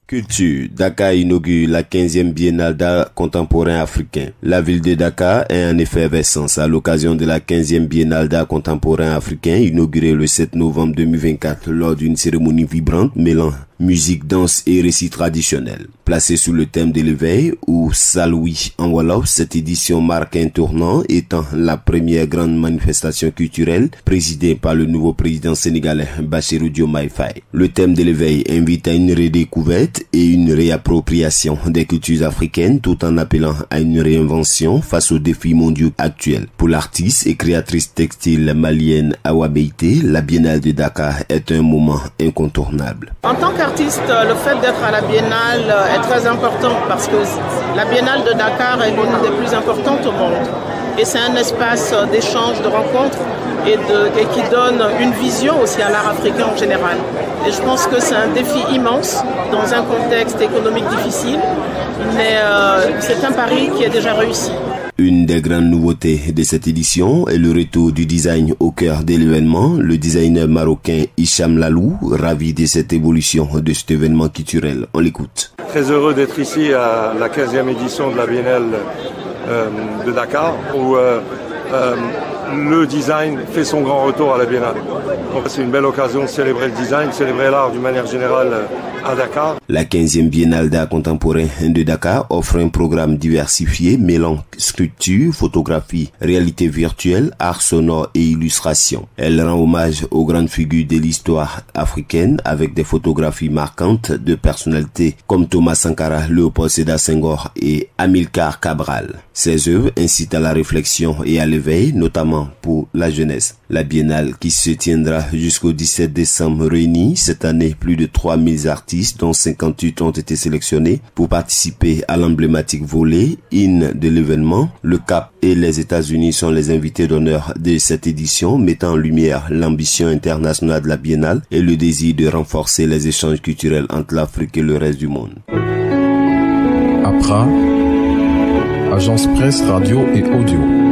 Culture. Dakar inaugure la 15e Biennale d'art contemporain africain. La ville de Dakar est en effervescence à l'occasion de la 15e Biennale d'art contemporain africain inaugurée le 7 novembre 2024 lors d'une cérémonie vibrante mêlant musique, danse et récits traditionnels. Placée sous le thème de l'éveil ou Saint-Louis en Wolof, cette édition marque un tournant étant la première grande manifestation culturelle présidée par le nouveau président sénégalais Bassirou Diomaye Faye. Le thème de l'éveil invite à une redécouverte et une réappropriation des cultures africaines tout en appelant à une réinvention face aux défis mondiaux actuels. Pour l'artiste et créatrice textile malienne Awa Beité, la Biennale de Dakar est un moment incontournable. En tant qu'artiste, le fait d'être à la Biennale est très important parce que la Biennale de Dakar est l'une des plus importantes au monde. Et c'est un espace d'échange, de rencontres et qui donne une vision aussi à l'art africain en général. Et je pense que c'est un défi immense dans un contexte économique difficile, mais c'est un pari qui est déjà réussi. Une des grandes nouveautés de cette édition est le retour du design au cœur de l'événement. Le designer marocain Hicham Lalou, ravi de cette évolution de cet événement culturel. On l'écoute. Très heureux d'être ici à la 15e édition de la Biennale de Dakar, où le design fait son grand retour à la Biennale. Donc c'est une belle occasion de célébrer le design, célébrer l'art d'une manière générale à Dakar. La 15e Biennale d'art contemporain de Dakar offre un programme diversifié mêlant sculpture, photographie, réalité virtuelle, art sonore et illustration. Elle rend hommage aux grandes figures de l'histoire africaine avec des photographies marquantes de personnalités comme Thomas Sankara, Léopold Sédar Senghor et Amilcar Cabral. Ces œuvres incitent à la réflexion et à l'éveil, notamment pour la jeunesse. La Biennale, qui se tiendra jusqu'au 17 décembre, réunit cette année plus de 3000 artistes, dont 58 ont été sélectionnés pour participer à l'emblématique volet IN de l'événement. Le Cap et les États-Unis sont les invités d'honneur de cette édition, mettant en lumière l'ambition internationale de la Biennale et le désir de renforcer les échanges culturels entre l'Afrique et le reste du monde. Accra, Agence Presse, Radio et Audio.